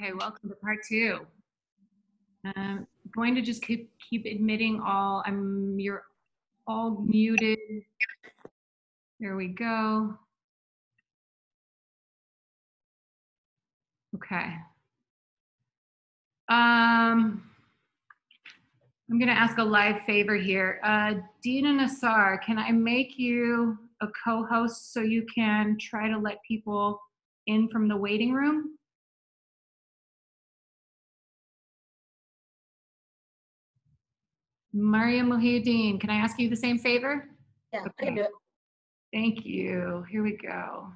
Okay, welcome to part two. I'm going to just keep admitting all. You're all muted. There we go. Okay. I'm going to ask a live favor here. Dina Nassar, can I make you a co-host so you can try to let people in from the waiting room? Maria Muhyiddin, can I ask you the same favor? Yeah, okay. I can do it. Thank you. Here we go.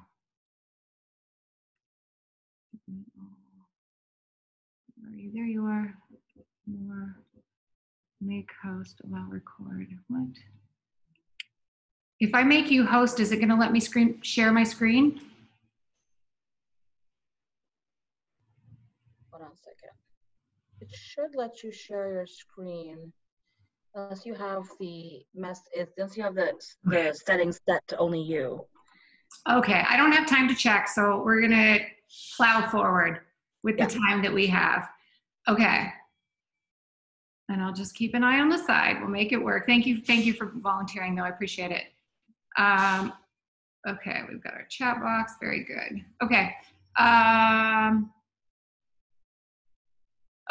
There you are. More. Make host, allow record. What? If I make you host, is it going to let me share my screen? Hold on a second. It should let you share your screen, unless you have the settings set to only you. Okay, I don't have time to check, so we're going to plow forward with the time that we have. Okay. And I'll just keep an eye on the side. We'll make it work. Thank you for volunteering, though. I appreciate it. Okay, we've got our chat box. Very good. Okay.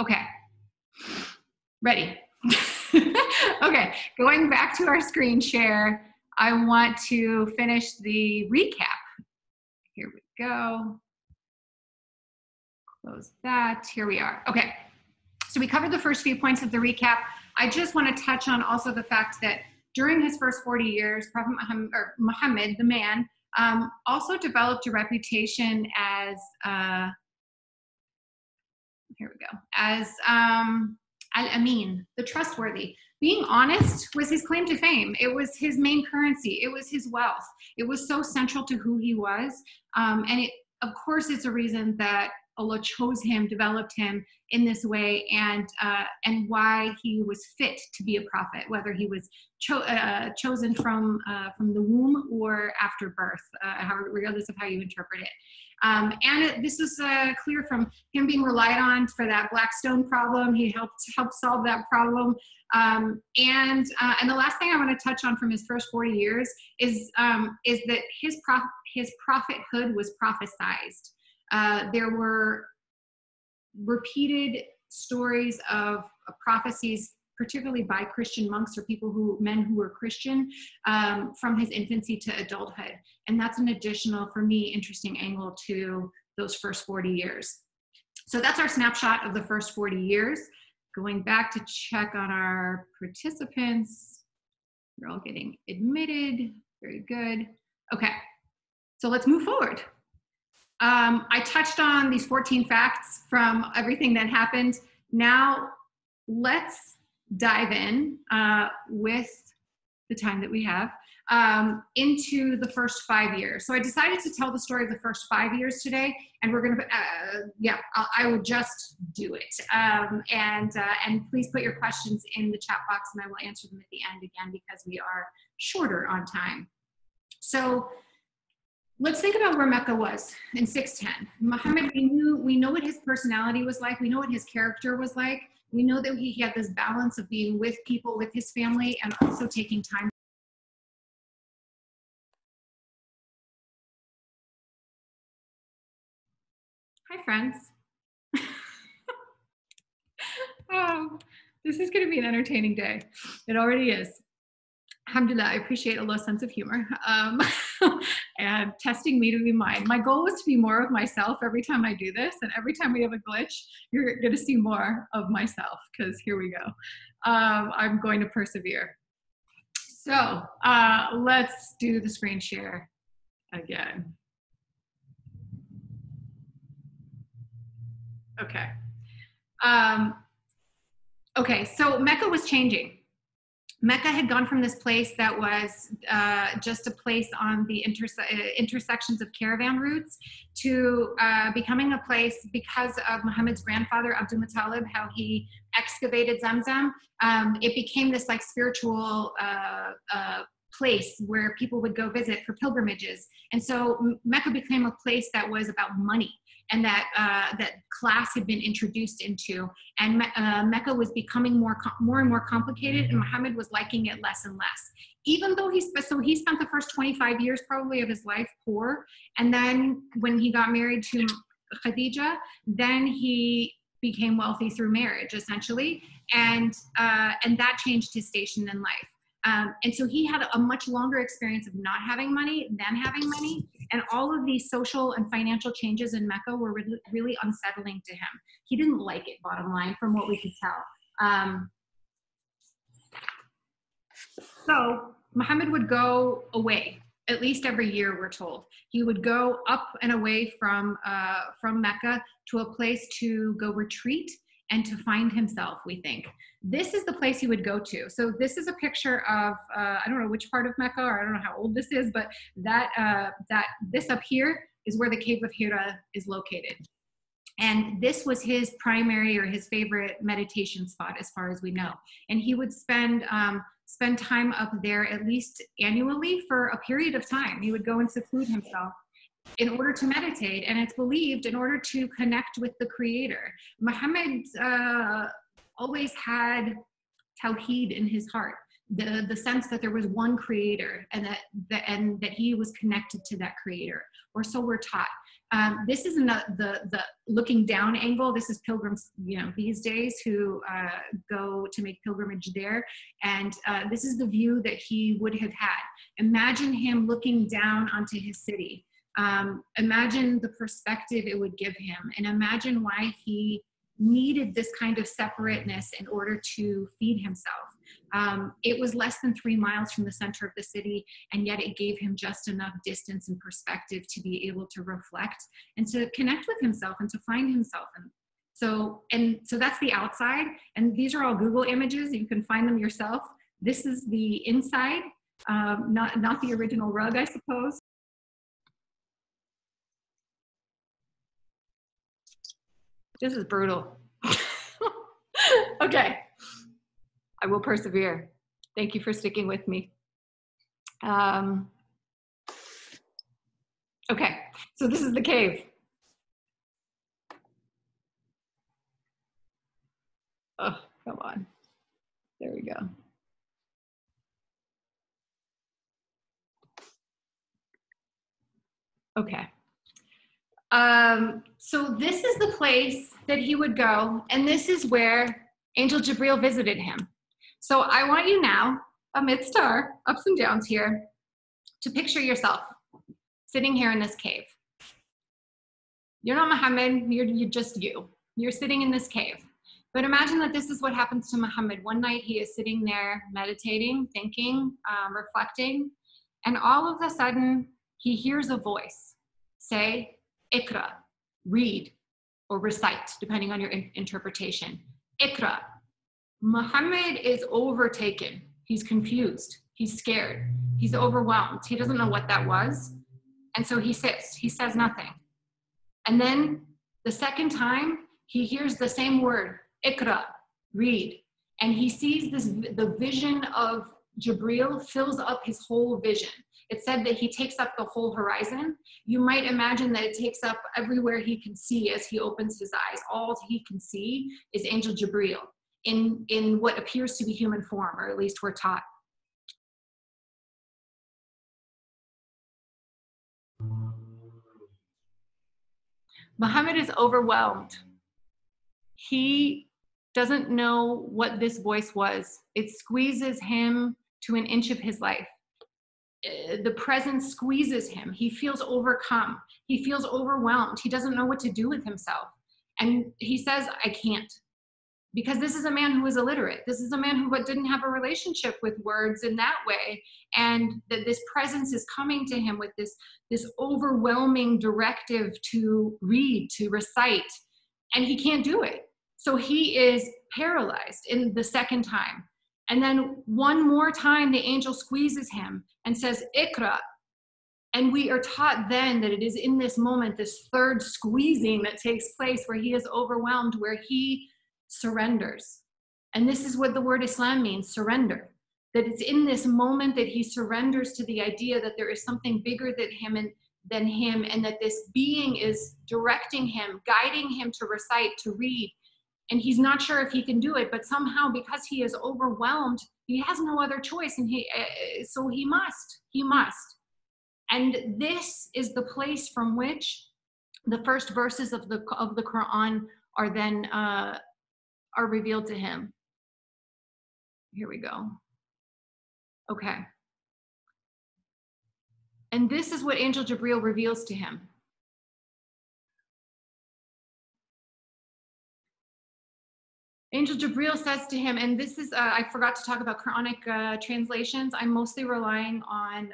Okay. Ready. Okay, going back to our screen share, I want to finish the recap. Here we go. Close that. Here we are. Okay. So we covered the first few points of the recap. I just want to touch on also the fact that during his first 40 years, Prophet Muhammad, the man, also developed a reputation as, here we go, as Al-Amin, the trustworthy. Being honest was his claim to fame. It was his main currency. It was his wealth. It was so central to who he was. And it, of course, it's a reason that Allah chose him, developed him in this way, and why he was fit to be a prophet, whether he was chosen from the womb or after birth, regardless of how you interpret it. This is clear from him being relied on for that black stone problem. He helped solve that problem. And the last thing I want to touch on from his first 40 years is that his prophethood was prophesized. There were repeated stories of prophecies, particularly by Christian monks or men who were Christian, from his infancy to adulthood. And that's an additional, for me, interesting angle to those first 40 years. So that's our snapshot of the first 40 years. Going back to check on our participants. They're all getting admitted. Very good. Okay, so let's move forward. I touched on these 14 facts from everything that happened. Now, let's dive in with the time that we have into the first 5 years. So I decided to tell the story of the first 5 years today, and we're going to, I will just do it. And please put your questions in the chat box, and I will answer them at the end again because we are shorter on time. So let's think about where Mecca was in 610. Muhammad, we know what his personality was like. We know what his character was like. We know that he had this balance of being with people, with his family, and also taking time. Hi, friends. Oh, this is going to be an entertaining day. It already is. Alhamdulillah, I appreciate Allah's sense of humor and testing me to be mine. My goal was to be more of myself every time I do this, and every time we have a glitch, you're going to see more of myself, because here we go. I'm going to persevere. So let's do the screen share again. Okay. Okay, so Mecca was changing. Mecca had gone from this place that was just a place on the intersections of caravan routes to becoming a place, because of Muhammad's grandfather, Abdul Muttalib, how he excavated Zamzam. It became this like spiritual place where people would go visit for pilgrimages. And so Mecca became a place that was about money, and that that class had been introduced into, and Mecca was becoming more and more complicated, and Muhammad was liking it less and less. Even though he spent the first 25 years probably of his life poor, and then when he got married to Khadija, then he became wealthy through marriage, essentially, and that changed his station in life. And so he had a much longer experience of not having money than having money. And all of these social and financial changes in Mecca were really unsettling to him. He didn't like it, bottom line, from what we could tell. So Muhammad would go away, at least every year, we're told. He would go up and away from Mecca to a place to go retreat and to find himself, we think. This is the place he would go to. So this is a picture of, I don't know which part of Mecca, or I don't know how old this is, but this up here is where the cave of Hira is located. And this was his primary or his favorite meditation spot, as far as we know. And he would spend time up there at least annually for a period of time. He would go and seclude himself in order to meditate, and it's believed in order to connect with the Creator. Muhammad always had Tawheed in his heart, the sense that there was one Creator, and that he was connected to that Creator, or so we're taught. This is the looking down angle. This is pilgrims, these days, who go to make pilgrimage there, and this is the view that he would have had. Imagine him looking down onto his city. Imagine the perspective it would give him, and imagine why he needed this kind of separateness in order to feed himself. It was less than 3 miles from the center of the city, and yet it gave him just enough distance and perspective to be able to reflect and to connect with himself and to find himself. And so that's the outside, and these are all Google images. You can find them yourself. This is the inside, not the original rug, I suppose. This is brutal. Okay, I will persevere. Thank you for sticking with me. Okay, so this is the cave. Oh, come on. There we go. Okay. So this is the place that he would go, and this is where Angel Jibril visited him. So I want you now, amidst our ups and downs here, to picture yourself sitting here in this cave. You're not Muhammad, you're just you. You're sitting in this cave. But imagine that this is what happens to Muhammad. One night he is sitting there meditating, thinking, reflecting, and all of a sudden he hears a voice say, Ikra, read or recite, depending on your interpretation. Ikra. Muhammad is overtaken. He's confused. He's scared. He's overwhelmed. He doesn't know what that was. And so he sits. He says nothing. And then the second time, he hears the same word, Ikra, read. And he sees the vision of Jibril fills up his whole vision. It said that he takes up the whole horizon. You might imagine that it takes up everywhere he can see as he opens his eyes. All he can see is Angel Jibril in what appears to be human form, or at least we're taught. Muhammad is overwhelmed. He doesn't know what this voice was. It squeezes him to an inch of his life. The presence squeezes him. He feels overcome. He feels overwhelmed. He doesn't know what to do with himself. And he says, I can't. Because this is a man who is illiterate. This is a man who didn't have a relationship with words in that way. And that this presence is coming to him with this overwhelming directive to read, to recite. And he can't do it. So he is paralyzed in the second time. And then one more time, the angel squeezes him and says, Ikra. And we are taught then that it is in this moment, this third squeezing that takes place, where he is overwhelmed, where he surrenders. And this is what the word Islam means, surrender. That it's in this moment that he surrenders to the idea that there is something bigger than him, and that this being is directing him, guiding him to recite, to read. And he's not sure if he can do it, but somehow, because he is overwhelmed, he has no other choice, and so he must. And this is the place from which the first verses of the Quran are then are revealed to him. Here we go. Okay. And this is what Angel Jibreel reveals to him. Angel Jibreel says to him, and this is, I forgot to talk about Quranic translations. I'm mostly relying on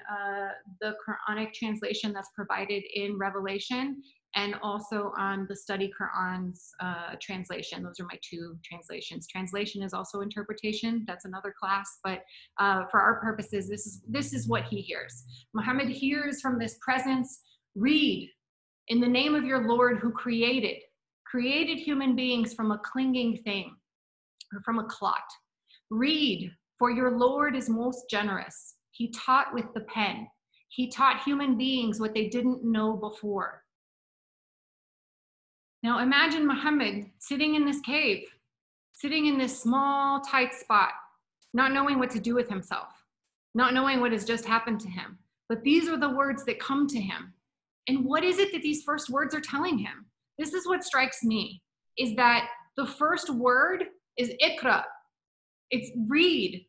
the Quranic translation that's provided in Revelation, and also on the Study Quran's translation. Those are my two translations. Translation is also interpretation. That's another class, but for our purposes, this is what he hears. Muhammad hears from this presence, read, in the name of your Lord who created human beings from a clinging thing, or from a clot. Read, for your Lord is most generous. He taught with the pen. He taught human beings what they didn't know before. Now imagine Muhammad sitting in this cave, sitting in this small, tight spot, not knowing what to do with himself, not knowing what has just happened to him. But these are the words that come to him. And what is it that these first words are telling him? This is what strikes me, is that the first word is ikra. It's read.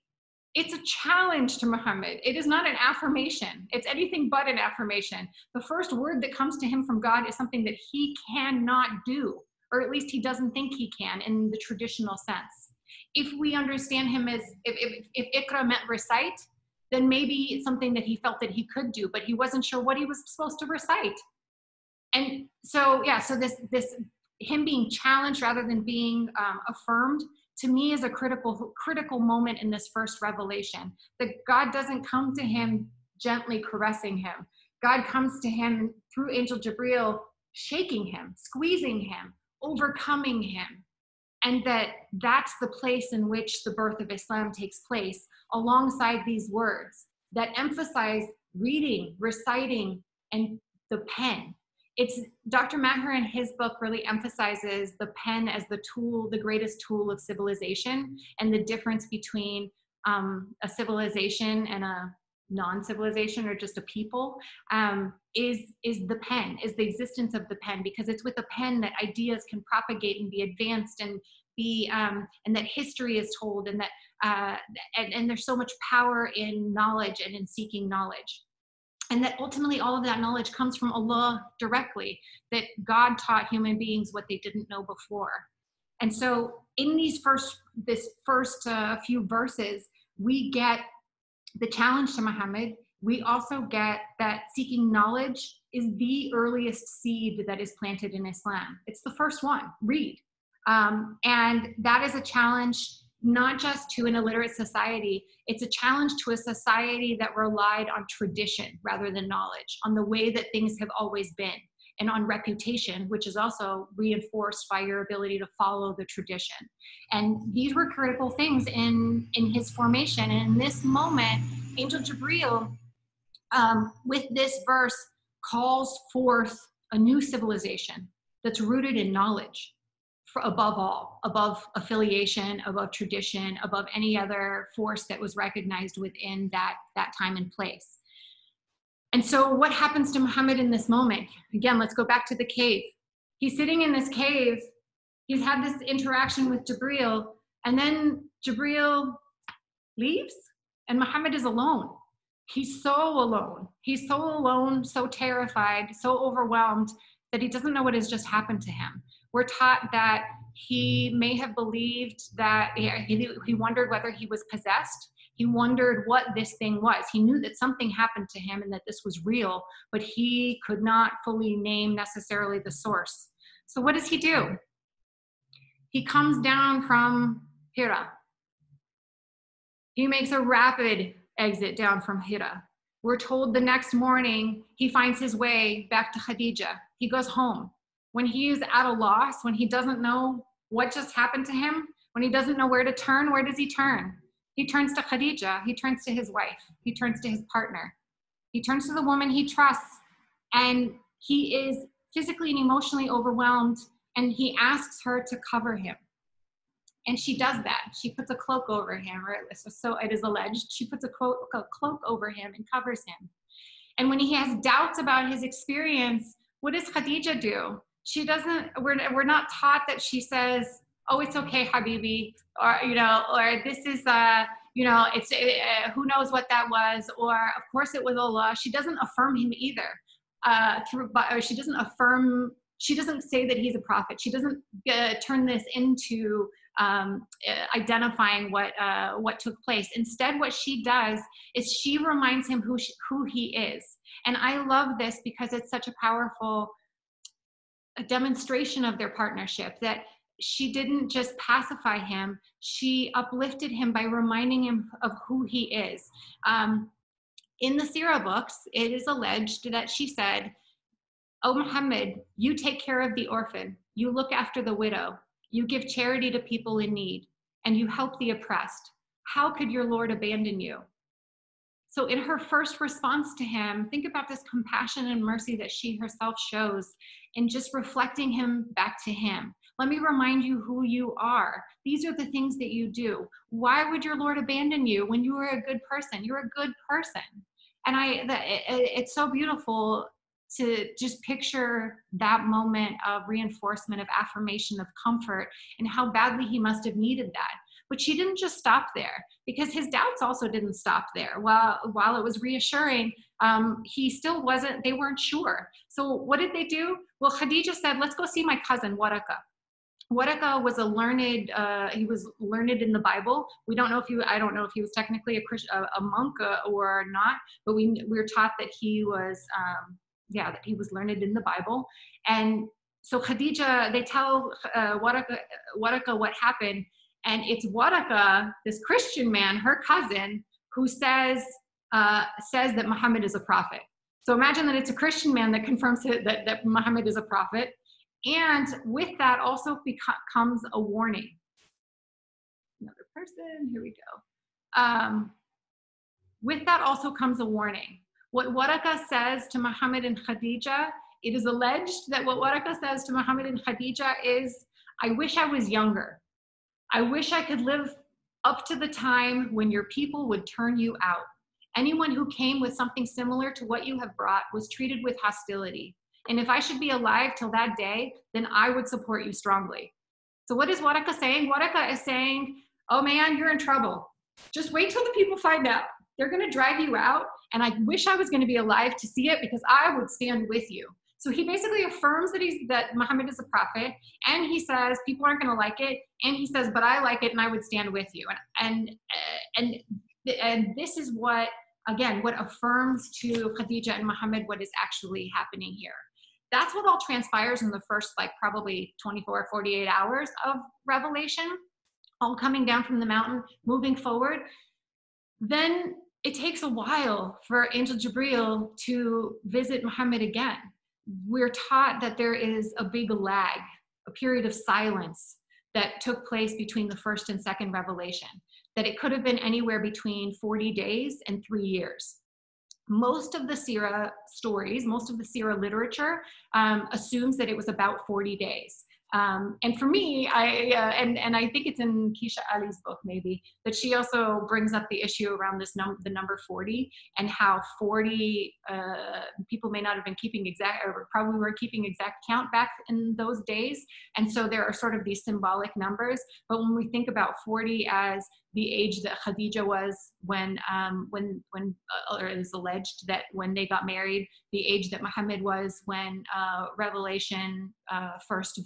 It's a challenge to Muhammad. It is not an affirmation. It's anything but an affirmation. The first word that comes to him from God is something that he cannot do, or at least he doesn't think he can in the traditional sense. If we understand him as, if ikra meant recite, then maybe it's something that he felt that he could do, but he wasn't sure what he was supposed to recite. And so, yeah, so this him being challenged rather than being affirmed, to me, is a critical moment in this first revelation. That God doesn't come to him gently caressing him. God comes to him through Angel Jibreel, shaking him, squeezing him, overcoming him. And that's the place in which the birth of Islam takes place, alongside these words that emphasize reading, reciting, and the pen. It's Dr. Maher in his book really emphasizes the pen as the tool, the greatest tool of civilization, and the difference between a civilization and a non-civilization, or just a people, is the pen, is the existence of the pen, because it's with the pen that ideas can propagate and be advanced, and be and that history is told, and that and there's so much power in knowledge and in seeking knowledge. And that ultimately all of that knowledge comes from Allah directly, that God taught human beings what they didn't know before. And so in this first few verses, we get the challenge to Muhammad. We also get that seeking knowledge is the earliest seed that is planted in Islam. It's the first one, read. And that is a challenge not just to an illiterate society, it's a challenge to a society that relied on tradition rather than knowledge, on the way that things have always been, and on reputation, which is also reinforced by your ability to follow the tradition. And these were critical things in his formation. And in this moment, Angel Jibreel, with this verse, calls forth a new civilization that's rooted in knowledge. Above all, above affiliation, above tradition, above any other force that was recognized within that time and place. And so what happens to Muhammad in this moment? Again, let's go back to the cave. He's sitting in this cave. He's had this interaction with Jibreel, and then Jibreel leaves, and Muhammad is alone. He's so alone. He's so alone, so terrified, so overwhelmed that he doesn't know what has just happened to him. We're taught that he may have believed that he wondered whether he was possessed. He wondered what this thing was. He knew that something happened to him and that this was real, but he could not fully name necessarily the source. So what does he do? He comes down from Hira. He makes a rapid exit down from Hira. We're told the next morning he finds his way back to Khadija. He goes home. When he is at a loss, when he doesn't know what just happened to him, when he doesn't know where to turn, where does he turn? He turns to Khadija. He turns to his wife. He turns to his partner. He turns to the woman he trusts, and he is physically and emotionally overwhelmed, and he asks her to cover him. And she does that. She puts a cloak over him, or so it is alleged. She puts a cloak over him and covers him. And when he has doubts about his experience, what does Khadija do? She doesn't, we're not taught that she says, oh, it's okay, Habibi, or, or this is, it's, who knows what that was, or of course it was Allah. She doesn't affirm him either. She doesn't say that he's a prophet. She doesn't turn this into identifying what took place. Instead, what she does is she reminds him who he is. And I love this because it's such a powerful demonstration of their partnership, that she didn't just pacify him, she uplifted him by reminding him of who he is. In the Sirah books, it is alleged that she said, "Oh Muhammad, you take care of the orphan, you look after the widow, you give charity to people in need, and you help the oppressed. How could your Lord abandon you?" So in her first response to him, think about this compassion and mercy that she herself shows in just reflecting him back to him. Let me remind you who you are. These are the things that you do. Why would your Lord abandon you when you are a good person? You're a good person. And it's so beautiful to just picture that moment of reinforcement, of affirmation, of comfort, and how badly he must have needed that. But she didn't just stop there, because his doubts also didn't stop there. While it was reassuring, they weren't sure. So what did they do? Well, Khadija said, let's go see my cousin, Waraka. Waraka was he was learned in the Bible. I don't know if he was technically a monk or not, but we were taught that he was, that he was learned in the Bible. And so Khadija, they tell Waraka what happened. And it's Waraka, this Christian man, her cousin, who says that Muhammad is a prophet. So imagine that it's a Christian man that confirms that Muhammad is a prophet. And with that also comes a warning. Another person, here we go. With that also comes a warning. What Waraka says to Muhammad and Khadija, it is alleged that what Waraka says to Muhammad and Khadija is, I wish I was younger. I wish I could live up to the time when your people would turn you out. Anyone who came with something similar to what you have brought was treated with hostility. And if I should be alive till that day, then I would support you strongly. So what is Waraka saying? Waraka is saying, oh man, you're in trouble. Just wait till the people find out. They're going to drag you out. And I wish I was going to be alive to see it, because I would stand with you. So he basically affirms that Muhammad is a prophet, and he says people aren't going to like it, and he says, but I like it, and I would stand with you. And this is what affirms to Khadija and Muhammad what is actually happening here. That's what all transpires in the first probably 24, 48 hours of revelation, all coming down from the mountain, moving forward. Then it takes a while for Angel Jibreel to visit Muhammad again. We're taught that there is a big lag, a period of silence that took place between the first and second revelation, that it could have been anywhere between 40 days and 3 years. Most of the Sirah stories, most of the Sirah literature assumes that it was about 40 days. And for me, I think it's in Keisha Ali's book maybe, that she also brings up the issue around the number 40, and how 40 people may not have been keeping or probably weren't keeping exact count back in those days. And so there are sort of these symbolic numbers. But when we think about 40 as the age that Khadija was when or it is alleged that when they got married, the age that Muhammad was when revelation first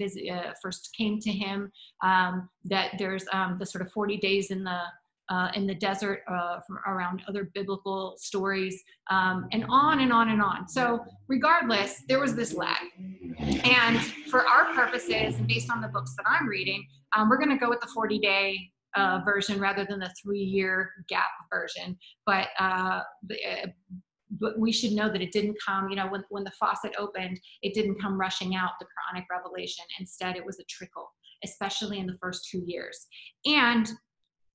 came to him, that there's the sort of 40 days in the desert from around other biblical stories, and on and on and on. So regardless, there was this lag. And for our purposes, and based on the books that I'm reading, we're going to go with the 40-day version rather than the 3-year gap version. But we should know that it didn't come, when the faucet opened, it didn't come rushing out, the Quranic revelation. Instead, it was a trickle, especially in the first 2 years. And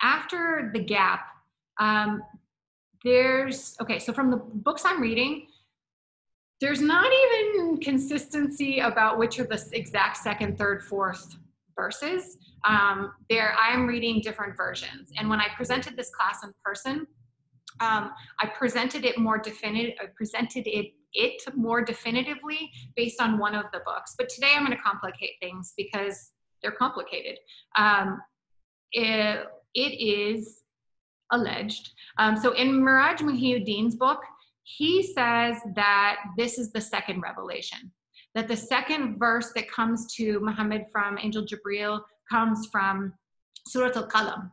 after the gap, so from the books I'm reading, there's not even consistency about which are the exact second, third, fourth verses. I'm reading different versions. And when I presented this class in person, I presented it more more definitively based on one of the books. But today I'm going to complicate things because they're complicated. It is alleged. So in Miraj Muhyiddin's book, he says that this is the second revelation, that the second verse that comes to Muhammad from Angel Jibreel comes from Surat al-Qalam,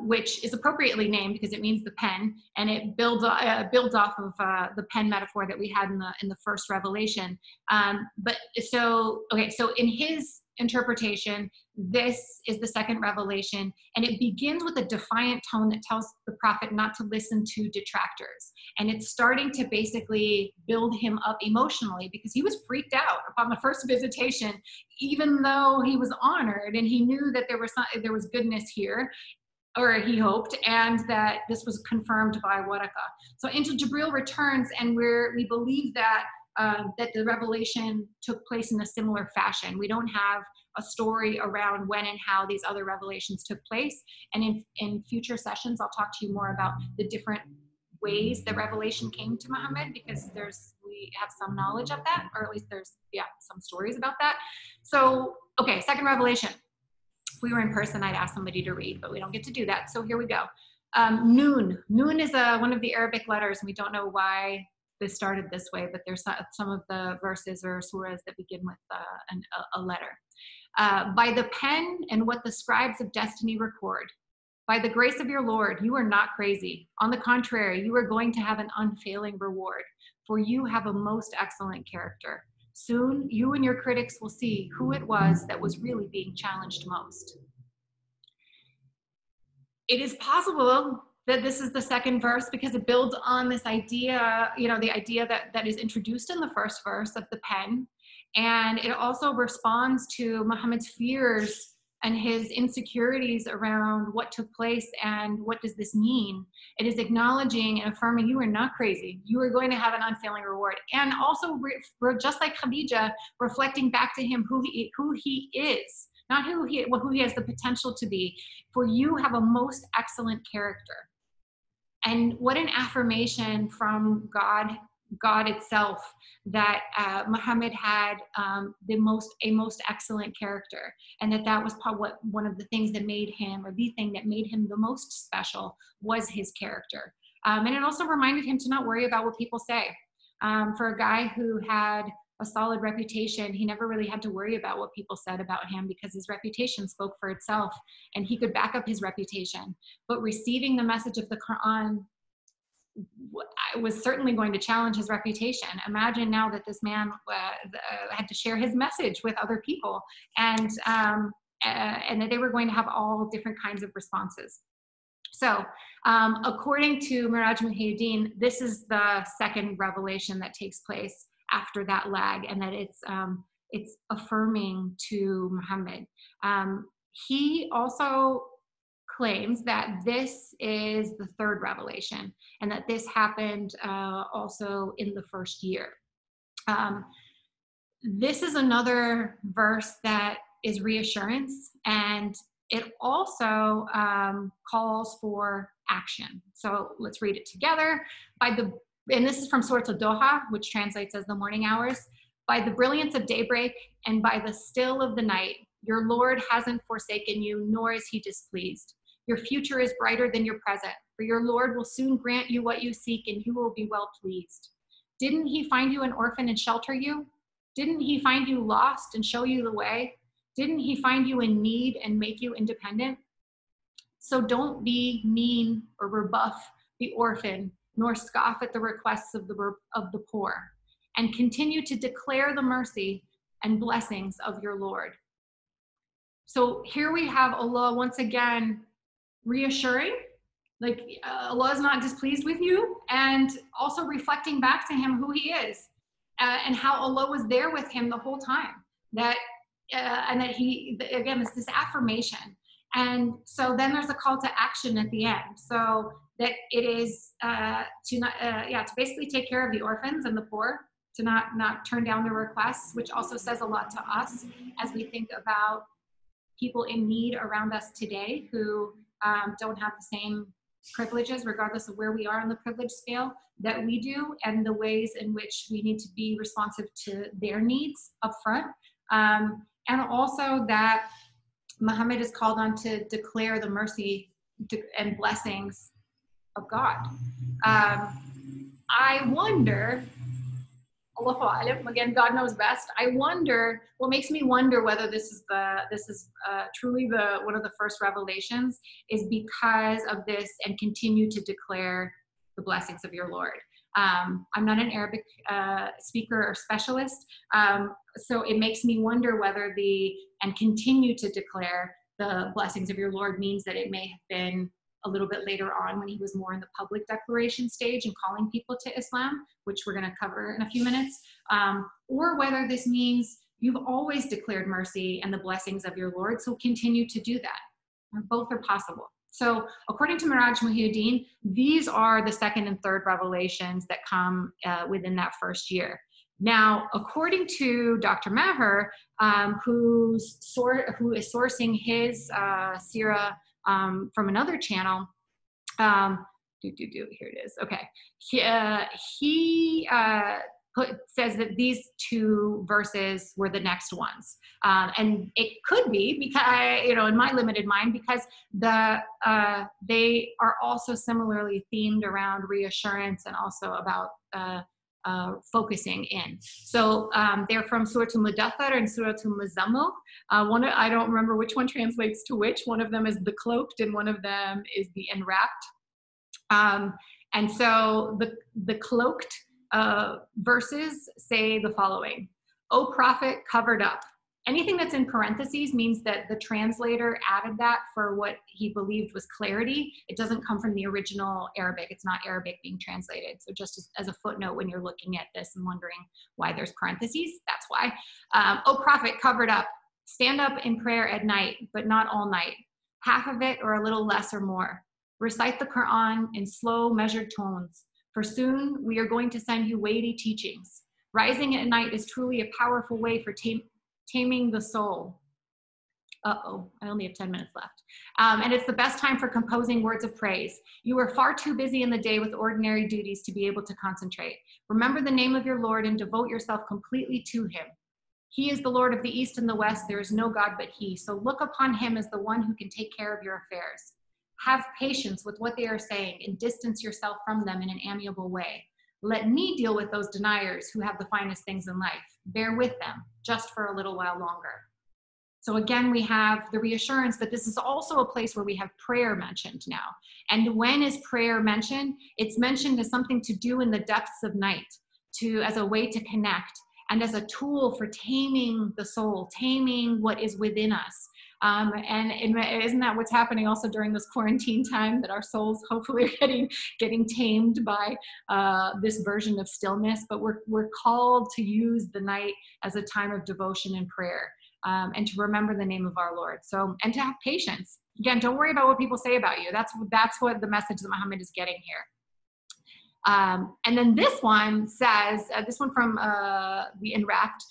which is appropriately named because it means the pen, and it builds off of the pen metaphor that we had in the first revelation. So in his interpretation, this is the second revelation, and it begins with a defiant tone that tells the prophet not to listen to detractors. And it's starting to basically build him up emotionally because he was freaked out upon the first visitation, even though he was honored and he knew that there was goodness here, or he hoped, and that this was confirmed by Waraka. So Angel Jibreel returns, and we believe that the revelation took place in a similar fashion. We don't have a story around when and how these other revelations took place. And in future sessions, I'll talk to you more about the different ways that revelation came to Muhammad, because we have some knowledge of that, or at least there's some stories about that. So, okay, second revelation. If we were in person, I'd ask somebody to read, but we don't get to do that. So here we go. Noon. Noon is one of the Arabic letters, and we don't know why this started this way, but there's some of the verses or surahs that begin with a letter. By the pen and what the scribes of destiny record, by the grace of your Lord, you are not crazy. On the contrary, you are going to have an unfailing reward, for you have a most excellent character. Soon, you and your critics will see who it was that was really being challenged most. It is possible that this is the second verse because it builds on this idea, the idea that is introduced in the first verse of the pen. And it also responds to Muhammad's fears and his insecurities around what took place and what does this mean. It is acknowledging and affirming you are not crazy. You are going to have an unfailing reward. And also, just like Khadija, reflecting back to him who he is, not who he has the potential to be. For you have a most excellent character. And what an affirmation from God itself that Muhammad had a most excellent character, and that was one of the things that made him, or the thing that made him the most special, was his character. And it also reminded him to not worry about what people say. For a guy who had a solid reputation, he never really had to worry about what people said about him because his reputation spoke for itself and he could back up his reputation. But receiving the message of the Quran was certainly going to challenge his reputation. Imagine now that this man had to share his message with other people, and that they were going to have all different kinds of responses. So according to Miraj Muhyiddin, this is the second revelation that takes place after that lag, and that it's affirming to Muhammad. He also claims that this is the third revelation, and that this happened also in the first year. This is another verse that is reassurance, and it also calls for action. So let's read it together. And this is from Surah Al-Doha, which translates as the morning hours. By the brilliance of daybreak and by the still of the night, your Lord hasn't forsaken you, nor is he displeased. Your future is brighter than your present, for your Lord will soon grant you what you seek, and you will be well pleased. Didn't he find you an orphan and shelter you? Didn't he find you lost and show you the way? Didn't he find you in need and make you independent? So don't be mean or rebuff the orphan, nor scoff at the requests of the poor, and continue to declare the mercy and blessings of your Lord. So here we have Allah once again reassuring, like Allah is not displeased with you, and also reflecting back to him who he is, and how Allah was there with him the whole time. And that he, again, it's this affirmation. And so then there's a call to action at the end. So that it is to basically take care of the orphans and the poor, to not turn down their requests, which also says a lot to us as we think about people in need around us today who don't have the same privileges, regardless of where we are on the privilege scale, that we do, and the ways in which we need to be responsive to their needs up front. And also that Muhammad is called on to declare the mercy and blessings of God. I wonder, Allahu Alam, again, God knows best. I wonder, what makes me wonder whether this is truly one of the first revelations, is because of this, and continue to declare the blessings of your Lord. I'm not an Arabic speaker or specialist, so it makes me wonder whether and continue to declare the blessings of your Lord means that it may have been a little bit later on when he was more in the public declaration stage and calling people to Islam, which we're going to cover in a few minutes, or whether this means you've always declared mercy and the blessings of your Lord, so continue to do that. Both are possible. So according to Miraj Muhyiddin, these are the second and third revelations that come within that first year. Now, according to Dr. Maher, who is sourcing his seerah from another channel, here it is. Okay, he says that these two verses were the next ones, and it could be because, in my limited mind, because they are also similarly themed around reassurance and also about focusing in. So they're from Surah Al-Mudaththir and Surah Al-Muzammil. I don't remember which one translates to which. One of them is the cloaked and one of them is the enwrapped. And so the cloaked verses say the following: O prophet, covered up. Anything that's in parentheses means that the translator added that for what he believed was clarity. It doesn't come from the original Arabic. It's not Arabic being translated. So just as a footnote, when you're looking at this and wondering why there's parentheses, that's why. O prophet, covered up. Stand up in prayer at night, but not all night. Half of it or a little less or more. Recite the Quran in slow, measured tones, for soon we are going to send you weighty teachings. Rising at night is truly a powerful way for taming the soul. Uh-oh, I only have 10 minutes left. And it's the best time for composing words of praise. You are far too busy in the day with ordinary duties to be able to concentrate. Remember the name of your Lord and devote yourself completely to him. He is the Lord of the East and the West. There is no God but he. So look upon him as the one who can take care of your affairs. Have patience with what they are saying and distance yourself from them in an amiable way. Let me deal with those deniers who have the finest things in life. Bear with them just for a little while longer. So again, we have the reassurance, but this is also a place where we have prayer mentioned now. And when is prayer mentioned? It's mentioned as something to do in the depths of night, as a way to connect, and as a tool for taming the soul, taming what is within us. And isn't that what's happening also during this quarantine time, that our souls hopefully are getting tamed by this version of stillness? But we're called to use the night as a time of devotion and prayer, and to remember the name of our Lord. So, and to have patience. Again, don't worry about what people say about you. That's what the message that Muhammad is getting here. And then this one says, this one from the Enwrapped,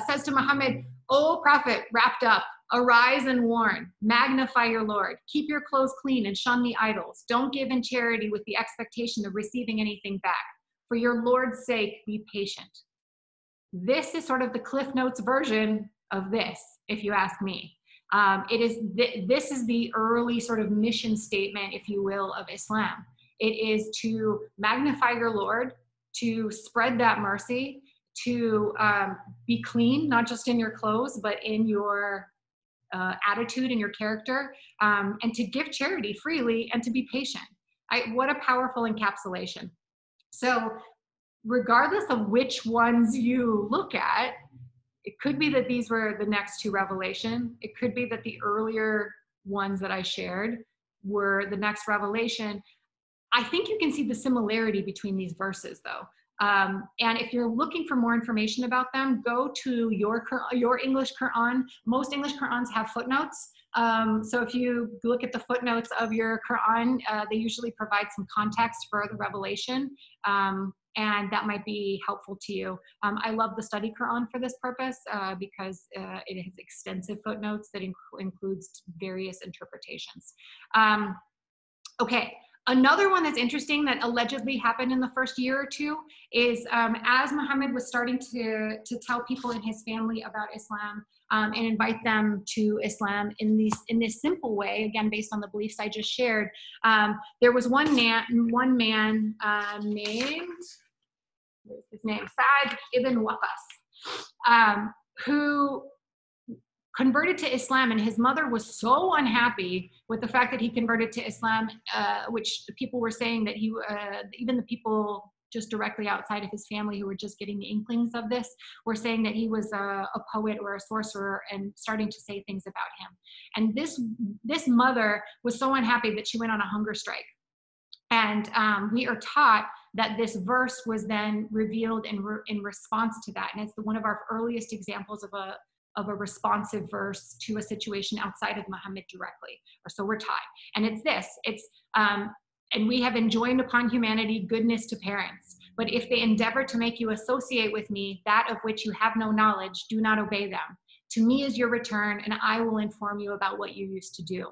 says to Muhammad, O prophet, wrapped up, arise and warn, magnify your Lord, keep your clothes clean and shun the idols. Don't give in charity with the expectation of receiving anything back. For your Lord's sake, be patient. This is sort of the Cliff Notes version of this, if you ask me. This is the early sort of mission statement, if you will, of Islam. It is to magnify your Lord, to spread that mercy, to be clean, not just in your clothes, but in your attitude and your character, and to give charity freely and to be patient. What a powerful encapsulation. So regardless of which ones you look at, it could be that these were the next two revelation. It could be that the earlier ones that I shared were the next revelation. I think you can see the similarity between these verses, though. And if you're looking for more information about them, go to your English Quran. Most English Qurans have footnotes. So if you look at the footnotes of your Quran, they usually provide some context for the revelation, and that might be helpful to you. I love the study Quran for this purpose because it has extensive footnotes that includes various interpretations. Okay. Another one that's interesting that allegedly happened in the first year or two is as Muhammad was starting to tell people in his family about Islam and invite them to Islam in this simple way, again, based on the beliefs I just shared, there was one man named, what's his name? Sa'd ibn Waqas, who converted to Islam, and his mother was so unhappy with the fact that he converted to Islam, which people were saying that he, even the people just directly outside of his family who were just getting the inklings of this, were saying that he was a poet or a sorcerer and starting to say things about him. And this mother was so unhappy that she went on a hunger strike. And we are taught that this verse was then revealed in response to that. And it's one of our earliest examples of a responsive verse to a situation outside of Muhammad directly, or so we're taught. And it's this, and we have enjoined upon humanity goodness to parents. But if they endeavor to make you associate with me that of which you have no knowledge, do not obey them. To me is your return, and I will inform you about what you used to do.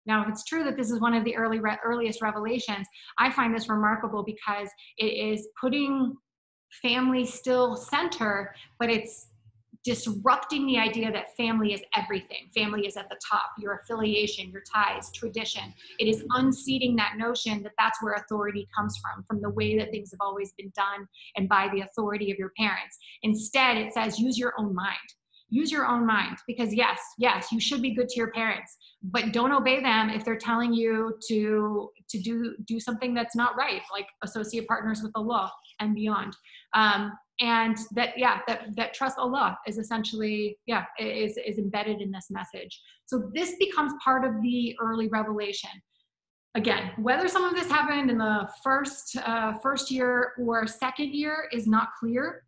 Now, if it's true that this is one of the earliest revelations, I find this remarkable because it is putting family still center, but it's disrupting the idea that family is everything. Family is at the top, your affiliation, your ties, tradition. It is unseating that notion that that's where authority comes from the way that things have always been done and by the authority of your parents. Instead, it says, use your own mind. Use your own mind, because yes, you should be good to your parents, but don't obey them if they're telling you to do something that's not right, like associate partners with Allah and beyond. And that trust Allah is essentially, is embedded in this message. So this becomes part of the early revelation. Again, whether some of this happened in the first year or second year is not clear,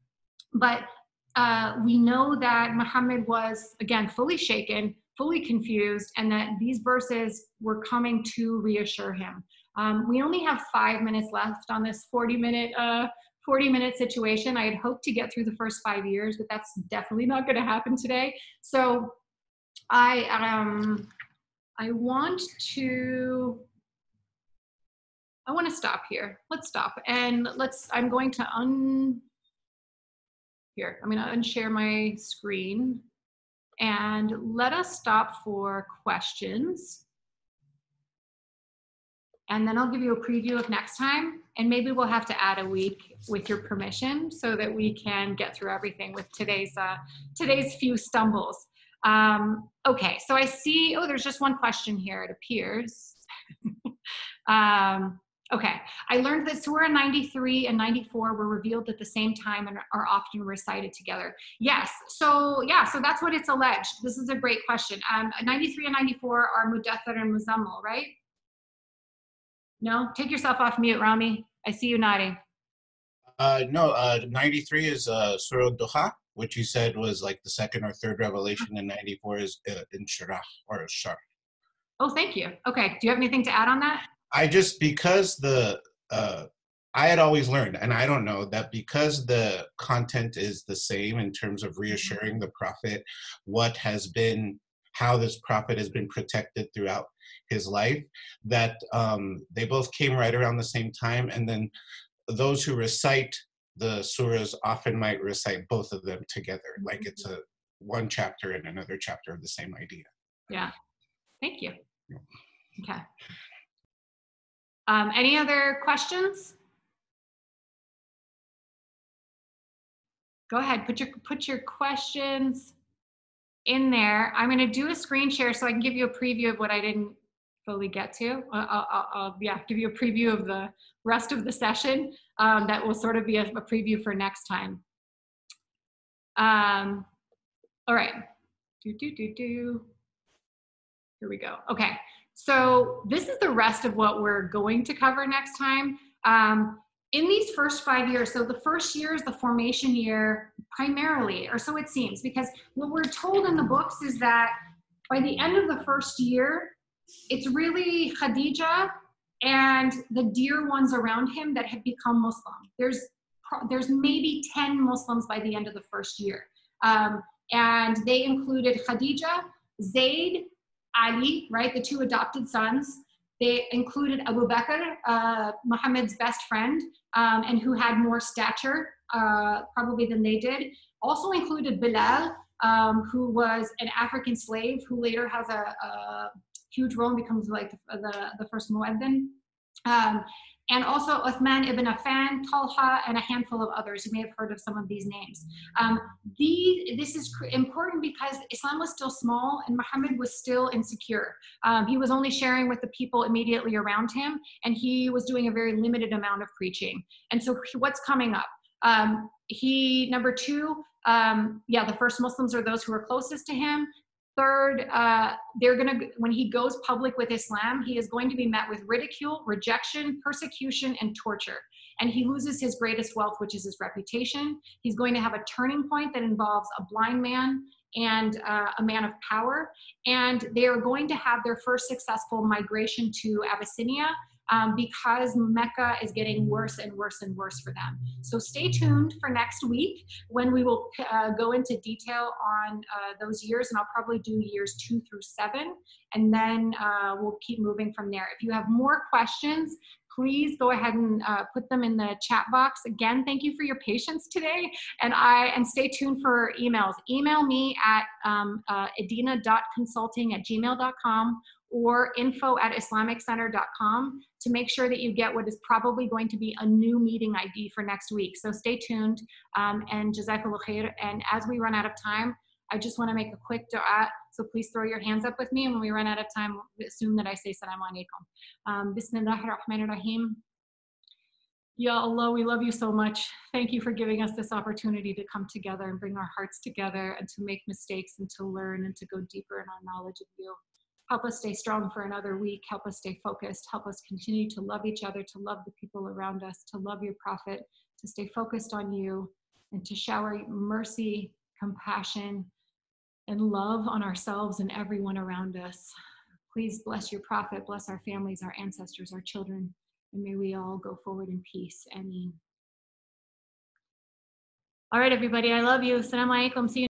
but we know that Muhammad was, again, fully shaken, fully confused, and that these verses were coming to reassure him. We only have 5 minutes left on this 40-minute situation. I had hoped to get through the first 5 years, but that's definitely not going to happen today. So I want to stop here. Let's stop, and I'm going to I'm going to unshare my screen, and let us stop for questions. And then I'll give you a preview of next time, and maybe we'll have to add a week with your permission so that we can get through everything with today's few stumbles. Okay, so I see, there's just one question here, it appears. Okay, I learned that Surah 93 and 94 were revealed at the same time and are often recited together. Yes, so that's what it's alleged. This is a great question. 93 and 94 are Mudaththir and Muzammil, right? No? Take yourself off mute, Rami. I see you nodding. No, 93 is Surah Duha, which you said was like the second or third revelation, and 94 is Inshirah or Shar. Oh, thank you. Okay, do you have anything to add on that? Because I had always learned, and I don't know, that because the content is the same in terms of reassuring the prophet how this prophet has been protected throughout his life, that they both came right around the same time. And then those who recite the surahs often might recite both of them together, like it's one chapter and another chapter of the same idea. Yeah, thank you. Okay. Any other questions? Go ahead, put your questions in there. I'm going to do a screen share so I can give you a preview of what I didn't fully get to. I'll give you a preview of the rest of the session. That will sort of be a preview for next time. All right. Here we go. Okay. So this is the rest of what we're going to cover next time. in these first 5 years, so the first year is the formation year primarily, or so it seems, because what we're told in the books is that by the end of the first year, it's really Khadija and the dear ones around him that have become Muslim. There's maybe 10 Muslims by the end of the first year. And they included Khadija, Zayd, Ali, right, the 2 adopted sons. They included Abu Bakr, Muhammad's best friend, and who had more stature probably than they did. Also included Bilal, who was an African slave who later has a huge role and becomes like the first muezzin. And also Uthman ibn Affan, Talha, and a handful of others. You may have heard of some of these names. This is important because Islam was still small and Muhammad was still insecure. He was only sharing with the people immediately around him, and he was doing a very limited amount of preaching. And so what's coming up? Number 2, the first Muslims are those who are closest to him. Third, when he goes public with Islam, he is going to be met with ridicule, rejection, persecution, and torture. And he loses his greatest wealth, which is his reputation. He's going to have a turning point that involves a blind man and a man of power. And they are going to have their first successful migration to Abyssinia, because Mecca is getting worse and worse and worse for them. So stay tuned for next week when we will go into detail on those years, and I'll probably do years 2 through 7, and then we'll keep moving from there. If you have more questions, please go ahead and put them in the chat box. Again, thank you for your patience today, and stay tuned for emails. Email me at edina.consulting@gmail.com or info@islamiccenter.com to make sure that you get what is probably going to be a new meeting ID for next week. So stay tuned, and jazakallah khair. And as we run out of time, I just want to make a quick dua. So please throw your hands up with me, and when we run out of time, assume that I say Assalamu alaikum. Bismillahir Rahmanir Rahim. Ya Allah, we love you so much. Thank you for giving us this opportunity to come together and bring our hearts together and to make mistakes and to learn and to go deeper in our knowledge of you. Help us stay strong for another week. Help us stay focused. Help us continue to love each other, to love the people around us, to love your prophet, to stay focused on you, and to shower mercy, compassion, and love on ourselves and everyone around us. Please bless your prophet, bless our families, our ancestors, our children, and may we all go forward in peace. Ameen. All right, everybody, I love you. Assalamu alaikum. See you.